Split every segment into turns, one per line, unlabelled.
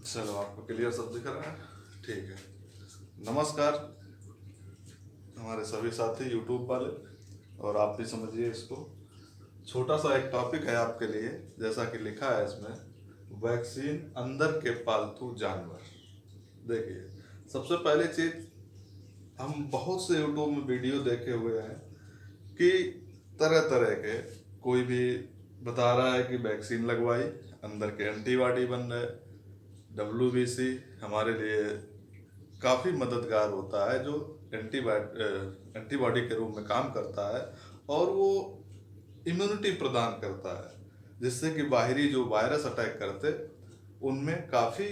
चलो, आपको क्लियर सब दिख रहा है? ठीक है। नमस्कार हमारे सभी साथी यूट्यूब वाले, और आप भी समझिए इसको। छोटा सा एक टॉपिक है आपके लिए, जैसा कि लिखा है इसमें, वैक्सीन अंदर के पालतू जानवर। देखिए, सबसे पहले चीज, हम बहुत से यूट्यूब में वीडियो देखे हुए हैं कि तरह तरह के, कोई भी बता रहा है कि वैक्सीन लगवाई, अंदर के एंटीबॉडी बन रहे। WBC हमारे लिए काफ़ी मददगार होता है, जो एंटीबॉडी के रूप में काम करता है, और वो इम्यूनिटी प्रदान करता है, जिससे कि बाहरी जो वायरस अटैक करते, उनमें काफ़ी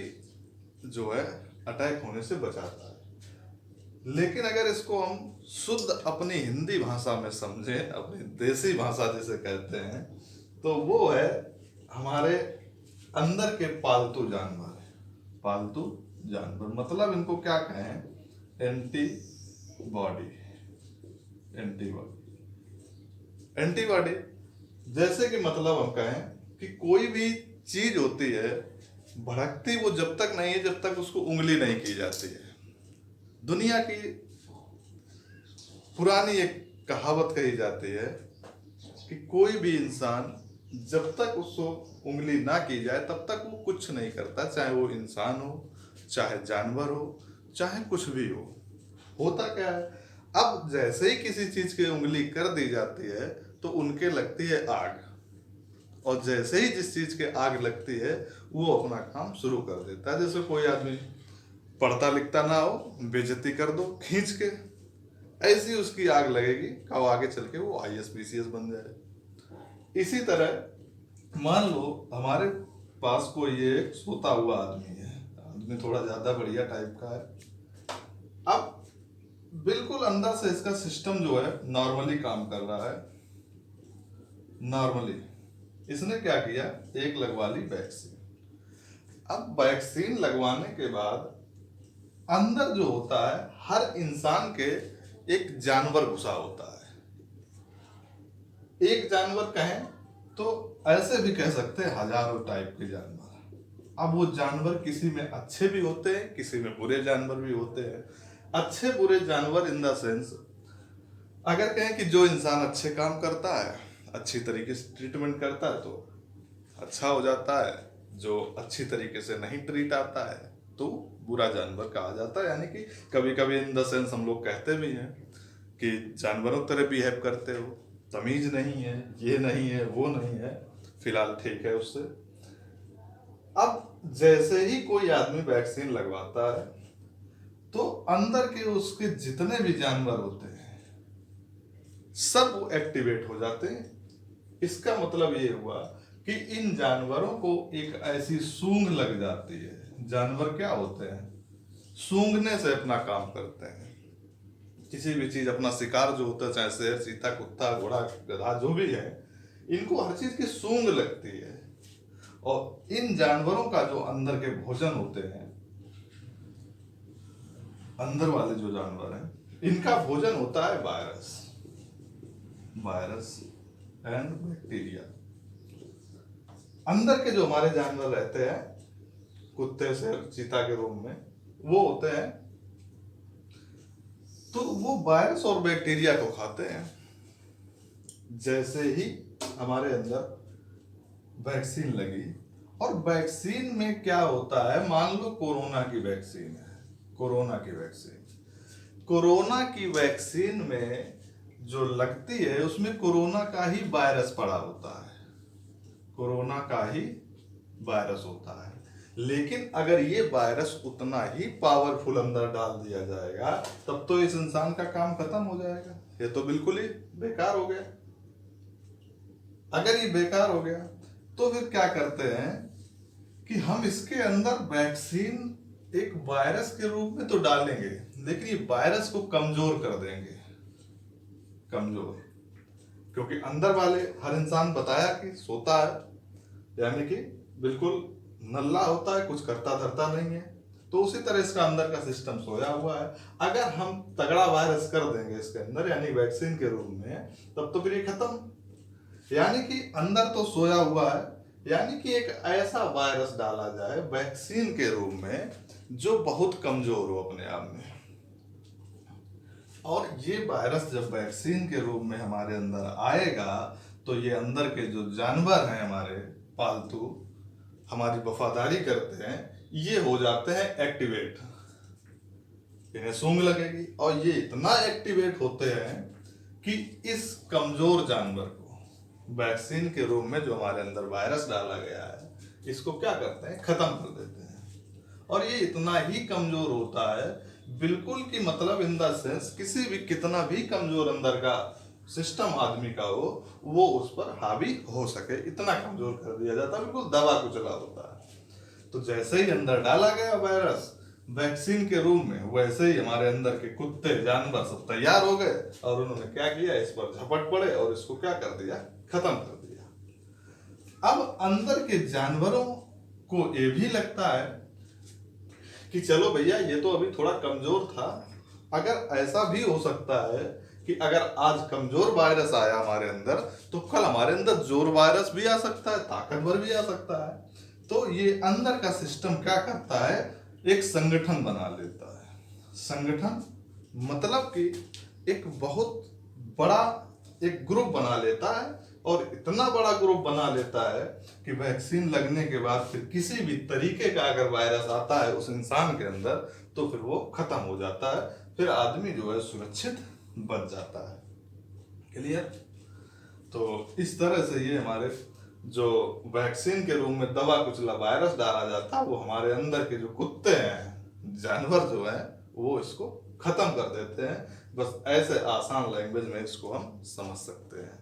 जो है अटैक होने से बचाता है। लेकिन अगर इसको हम शुद्ध अपनी हिंदी भाषा में समझें, अपनी देसी भाषा जिसे कहते हैं, तो वो है हमारे अंदर के पालतू जानवर। पालतू जानवर मतलब इनको क्या कहें? एंटीबॉडी। एंटीबॉडी एंटीबॉडी जैसे कि मतलब हम कहें कि कोई भी चीज होती है, भड़कती वो जब तक नहीं है जब तक उसको उंगली नहीं की जाती है। दुनिया की पुरानी एक कहावत कही जाती है कि कोई भी इंसान जब तक उसको उंगली ना की जाए तब तक वो कुछ नहीं करता, चाहे वो इंसान हो, चाहे जानवर हो, चाहे कुछ भी हो। होता क्या है, अब जैसे ही किसी चीज की उंगली कर दी जाती है तो उनके लगती है आग, और जैसे ही जिस चीज के आग लगती है वो अपना काम शुरू कर देता है। जैसे कोई आदमी पढ़ता लिखता ना हो, बेइज्जती कर दो खींच के, ऐसी उसकी आग लगेगी, कब आगे चल के वो IAS PCS बन जाए। इसी तरह मान लो हमारे पास कोई एक सोता हुआ आदमी है, आदमी थोड़ा ज्यादा बढ़िया टाइप का है। अब बिल्कुल अंदर से इसका सिस्टम जो है नॉर्मली काम कर रहा है। नॉर्मली इसने क्या किया, एक लगवा ली वैक्सीन। अब वैक्सीन लगवाने के बाद अंदर जो होता है, हर इंसान के एक जानवर घुसा होता है। एक जानवर कहें तो ऐसे भी कह सकते हैं हजारों टाइप के जानवर। अब वो जानवर किसी में अच्छे भी होते हैं, किसी में बुरे जानवर भी होते हैं। अच्छे बुरे जानवर इन द सेंस, अगर कहें कि जो इंसान अच्छे काम करता है, अच्छी तरीके से ट्रीटमेंट करता है तो अच्छा हो जाता है। जो अच्छी तरीके से नहीं ट्रीट आता है तो बुरा जानवर कहा जाता है। यानी कि कभी कभी इन द सेंस हम लोग कहते भी हैं कि जानवरों की तरह बिहेव करते हो, तमीज नहीं है, ये नहीं है, वो नहीं है। फिलहाल ठीक है उससे। अब जैसे ही कोई आदमी वैक्सीन लगवाता है तो अंदर के उसके जितने भी जानवर होते हैं सब वो एक्टिवेट हो जाते हैं। इसका मतलब ये हुआ कि इन जानवरों को एक ऐसी सूंघ लग जाती है। जानवर क्या होते हैं, सूंघने से अपना काम करते हैं। किसी भी चीज, अपना शिकार जो होता है, चाहे शेर, चीता, कुत्ता, घोड़ा, गधा, जो भी है, इनको हर चीज की सूंघ लगती है। और इन जानवरों का जो अंदर के भोजन होते हैं, अंदर वाले जो जानवर हैं, इनका भोजन होता है वायरस। Virus and bacteria. अंदर के जो हमारे जानवर रहते हैं, कुत्ते, शेर, चीता के रूप में वो होते हैं, तो वो वायरस और बैक्टीरिया को खाते हैं। जैसे ही हमारे अंदर वैक्सीन लगी, और वैक्सीन में क्या होता है, मान लो कोरोना की वैक्सीन है। कोरोना की वैक्सीन, कोरोना की वैक्सीन में जो लगती है उसमें कोरोना का ही वायरस पड़ा होता है। कोरोना का ही वायरस होता है। लेकिन अगर ये वायरस उतना ही पावरफुल अंदर डाल दिया जाएगा तब तो इस इंसान का काम खत्म हो जाएगा। ये तो बिल्कुल ही बेकार हो गया। अगर ये बेकार हो गया तो फिर क्या करते हैं कि हम इसके अंदर वैक्सीन एक वायरस के रूप में तो डालेंगे, लेकिन ये वायरस को कमजोर कर देंगे। कमजोर, क्योंकि अंदर वाले हर इंसान बताया कि सोता है, यानी कि बिल्कुल नल्ला होता है, कुछ करता धरता नहीं है। तो उसी तरह इसका अंदर का सिस्टम सोया हुआ है। अगर हम तगड़ा वायरस कर देंगे इसके अंदर, यानी वैक्सीन के रूप में, तब तो फिर ये खत्म। यानी कि अंदर तो सोया हुआ है, यानी कि एक ऐसा वायरस डाला जाए वैक्सीन के रूप में जो बहुत कमजोर हो अपने आप में। और ये वायरस जब वैक्सीन के रूप में हमारे अंदर आएगा तो ये अंदर के जो जानवर हैं हमारे पालतू, हमारी वफादारी करते हैं, ये हो जाते हैं एक्टिवेट, इन्हें सूंघ लगेगी और ये इतना एक्टिवेट होते हैं कि इस कमजोर जानवर को वैक्सीन के रूप में जो हमारे अंदर वायरस डाला गया है, इसको क्या करते हैं, खत्म कर देते हैं। और ये इतना ही कमजोर होता है, बिल्कुल कि मतलब इन द सेंस किसी भी कितना भी कमजोर अंदर का सिस्टम आदमी का हो, वो उस पर हावी हो सके, इतना कमजोर कर दिया जाता है, बिल्कुल दबा कुचला होता है। तो जैसे ही अंदर डाला गया वायरस वैक्सीन के रूप में, वैसे ही हमारे अंदर के कुत्ते जानवर सब तैयार हो गए और उन्होंने क्या किया, इस पर झपट पड़े और इसको क्या कर दिया, खत्म कर दिया। अब अंदर के जानवरों को ये भी लगता है कि चलो भैया ये तो अभी थोड़ा कमजोर था, अगर ऐसा भी हो सकता है कि अगर आज कमजोर वायरस आया हमारे अंदर तो कल हमारे अंदर जोर वायरस भी आ सकता है, ताकतवर भी आ सकता है। तो ये अंदर का सिस्टम क्या करता है, एक संगठन बना लेता है। संगठन मतलब कि एक बहुत बड़ा एक ग्रुप बना लेता है, और इतना बड़ा ग्रुप बना लेता है कि वैक्सीन लगने के बाद फिर किसी भी तरीके का अगर वायरस आता है उस इंसान के अंदर तो फिर वो खत्म हो जाता है, फिर आदमी जो है सुरक्षित बच जाता है। क्लियर? तो इस तरह से ये हमारे जो वैक्सीन के रूप में दवा कुचला वायरस डाला जाता है, वो हमारे अंदर के जो कुत्ते हैं, जानवर जो है, वो इसको खत्म कर देते हैं। बस ऐसे आसान लैंग्वेज में इसको हम समझ सकते हैं।